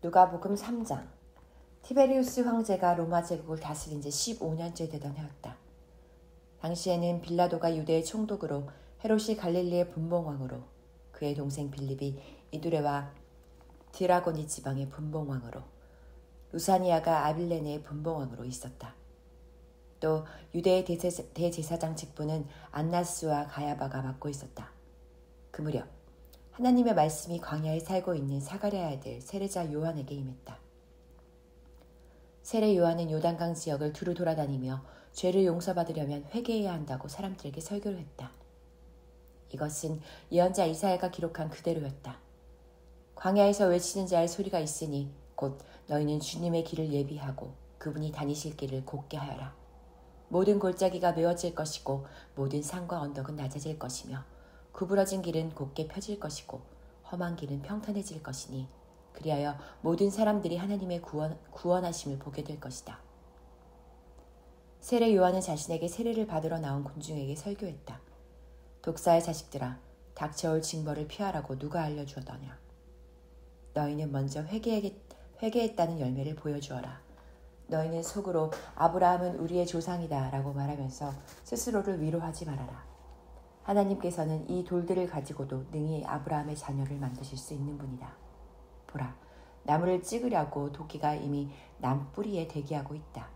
누가복음 3장. 티베리우스 황제가 로마 제국을 다스린 지 15년째 되던 해였다. 당시에는 빌라도가 유대의 총독으로, 헤롯이 갈릴리의 분봉왕으로, 그의 동생 빌립이 이두레와 드라고니 지방의 분봉왕으로, 루사니아가 아빌레네의 분봉왕으로 있었다. 또 유대의 대제사장 직분은 안나스와 가야바가 맡고 있었다. 그 무렵 하나님의 말씀이 광야에 살고 있는 사가랴의 아들 세례자 요한에게 임했다. 세례 요한은 요단강 지역을 두루 돌아다니며 죄를 용서받으려면 회개해야 한다고 사람들에게 설교를 했다. 이것은 예언자 이사야가 기록한 그대로였다. 광야에서 외치는 자의 소리가 있으니 곧 너희는 주님의 길을 예비하고 그분이 다니실 길을 곱게 하여라. 모든 골짜기가 메워질 것이고 모든 산과 언덕은 낮아질 것이며 구부러진 길은 곧게 펴질 것이고 험한 길은 평탄해질 것이니 그리하여 모든 사람들이 하나님의 구원하심을 보게 될 것이다. 세례 요한은 자신에게 세례를 받으러 나온 군중에게 설교했다. 독사의 자식들아, 닥쳐올 징벌을 피하라고 누가 알려주었더냐. 너희는 먼저 회개했다는 열매를 보여주어라. 너희는 속으로 아브라함은 우리의 조상이다 라고 말하면서 스스로를 위로하지 말아라. 하나님께서는 이 돌들을 가지고도 능히 아브라함의 자녀를 만드실 수 있는 분이다. 보라, 나무를 찍으려고 도끼가 이미 남 뿌리에 대기하고 있다.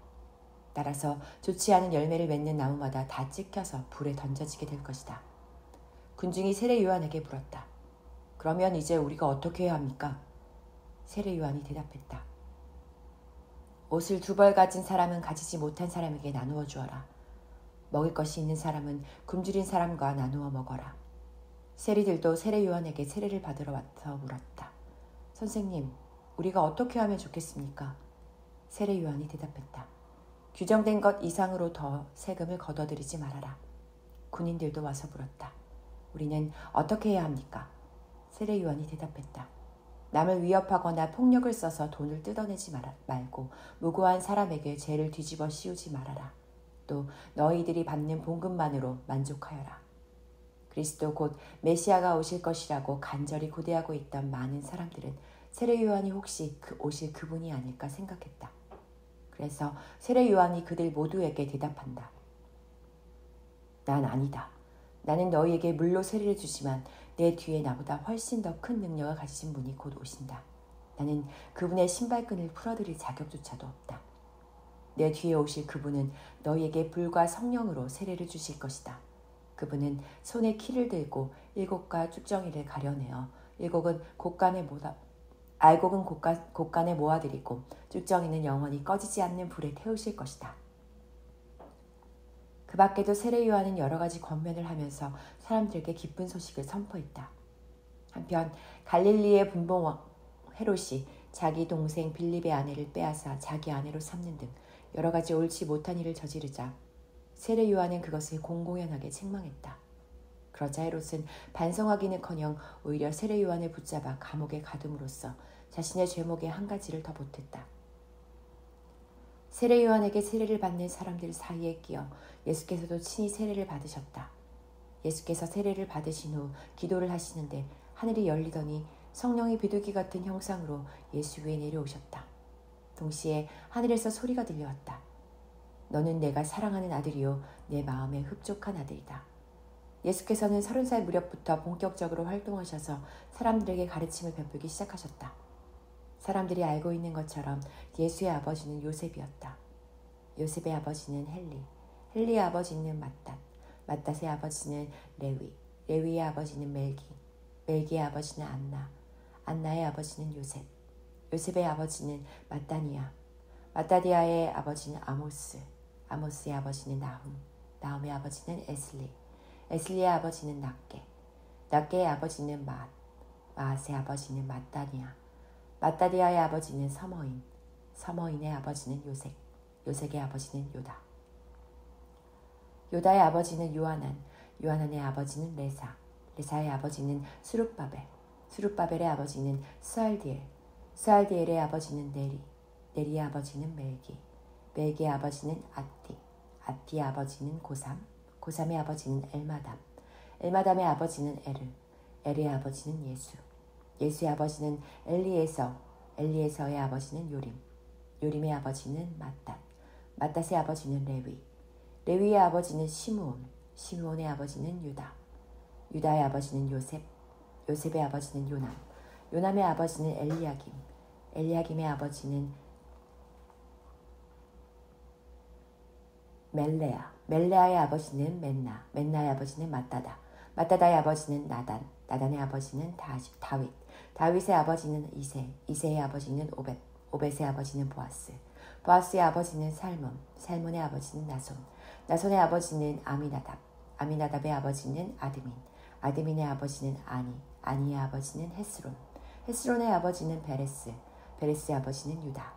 따라서 좋지 않은 열매를 맺는 나무마다 다 찍혀서 불에 던져지게 될 것이다. 군중이 세례 요한에게 물었다. 그러면 이제 우리가 어떻게 해야 합니까? 세례 요한이 대답했다. 옷을 2벌 가진 사람은 가지지 못한 사람에게 나누어 주어라. 먹을 것이 있는 사람은 굶주린 사람과 나누어 먹어라. 세리들도 세례 요한에게 세례를 받으러 와서 물었다. 선생님, 우리가 어떻게 하면 좋겠습니까? 세례 요한이 대답했다. 규정된 것 이상으로 더 세금을 걷어들이지 말아라. 군인들도 와서 물었다. 우리는 어떻게 해야 합니까? 세례 요한이 대답했다. 남을 위협하거나 폭력을 써서 돈을 뜯어내지 말고 무고한 사람에게 죄를 뒤집어 씌우지 말아라. 또 너희들이 받는 봉급만으로 만족하여라. 그리스도 곧 메시아가 오실 것이라고 간절히 고대하고 있던 많은 사람들은 세례 요한이 혹시 오실 그분이 아닐까 생각했다. 그래서 세례 요한이 그들 모두에게 대답한다. 난 아니다. 나는 너희에게 물로 세례를 주지만 내 뒤에 나보다 훨씬 더 큰 능력을 가지신 분이 곧 오신다. 나는 그분의 신발끈을 풀어드릴 자격조차도 없다. 내 뒤에 오실 그분은 너희에게 불과 성령으로 세례를 주실 것이다. 그분은 손에 키를 들고 7과 쭉정이를 가려내어 알곡은 곳간에 모아드리고 쭉정이는 영원히 꺼지지 않는 불에 태우실 것이다. 그 밖에도 세례 요한은 여러 가지 권면을 하면서 사람들에게 기쁜 소식을 선포했다. 한편 갈릴리의 분봉왕 헤롯이 자기 동생 빌립의 아내를 빼앗아 자기 아내로 삼는 등 여러 가지 옳지 못한 일을 저지르자 세례 요한은 그것을 공공연하게 책망했다. 그러자 헤롯은 반성하기는커녕 오히려 세례 요한을 붙잡아 감옥에 가둠으로써 자신의 죄목의 한 가지를 더 보탰다. 세례 요한에게 세례를 받는 사람들 사이에 끼어 예수께서도 친히 세례를 받으셨다. 예수께서 세례를 받으신 후 기도를 하시는데 하늘이 열리더니 성령이 비둘기 같은 형상으로 예수 위에 내려오셨다. 동시에 하늘에서 소리가 들려왔다. 너는 내가 사랑하는 아들이요 내 마음에 흡족한 아들이다. 예수께서는 30살 무렵부터 본격적으로 활동하셔서 사람들에게 가르침을 베풀기 시작하셨다. 사람들이 알고 있는 것처럼 예수의 아버지는 요셉이었다. 요셉의 아버지는 헬리의 아버지는 맏닷의 아버지는 레위의 아버지는 멜기의 아버지는 안나의 아버지는 요셉의 아버지는 마따디아의 아버지는 아모스의 아버지는 나훔의 아버지는 에슬리의 아버지는 낫게의 아버지는 마앗의 아버지는 마따디아의 아버지는 서머인의 아버지는 요색의 아버지는 요다의 아버지는 요하난의 아버지는 레사의 아버지는 수룹바벨의 아버지는 스알디엘의 아버지는 네리의 아버지는 멜기의 아버지는 아띠의 아버지는 고삼의 아버지는 엘마담의 아버지는 엘의 아버지는 예수의 아버지는 엘리에서, 엘리에서의 아버지는 요림, 요림의 아버지는 맏닷, 맏닷의 아버지는 레위, 레위의 아버지는 시므온, 시므온의 아버지는 유다, 유다의 아버지는 요셉, 요셉의 아버지는 요남, 요남의 아버지는 엘리야김, 엘리야김의 아버지는 멜레아, 멜레아의 아버지는 맨나, 맨나의 아버지는 맏다다, 맏다다의 아버지는 나단, 나단의 아버지는 다윗, 다윗의 아버지는 이세, 이세의 아버지는 오벳, 오벳의 아버지는 보아스, 보아스의 아버지는 살몬, 살몬의 아버지는 나손, 나손의 아버지는 아미나답, 아미나답의 아버지는 아드민, 아드민의 아버지는 아니, 아니의 아버지는 헤스론, 헤스론의 아버지는 베레스, 베레스의 아버지는 유다,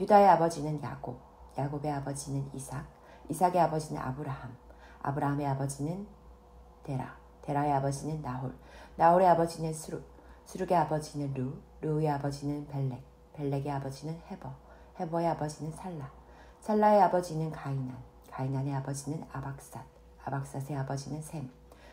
유다의 아버지는 야곱, 야곱의 아버지는 이삭, 이삭의 아버지는 아브라함, 아브라함의 아버지는 데라, 데라의 아버지는 나홀, 나홀의 아버지는 수룩, 수룩의 아버지는 르의 아버지는 벨렉, 벨렉의 아버지는 헤버, 헤버의 아버지는 살라, 살라의 아버지는 가이난, 가이난의 아버지는 아박삿, 아박삿의 아버지는 셈,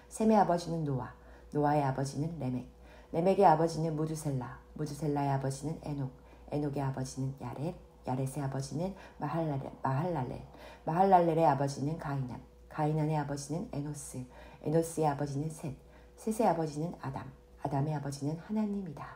셈의 아버지는 노아, 노아의 아버지는 레멕, 레멕의 아버지는 무두셀라, 무두셀라의 아버지는 에녹, 에녹의 아버지는 야렛, 야렛의 아버지는 마할랄렐, 마할랄렐의 아버지는 가이난, 가이난의 아버지는 에노스, 에노스의 아버지는 셋, 셋의 아버지는 아담, 아담의 아버지는 하나님이다.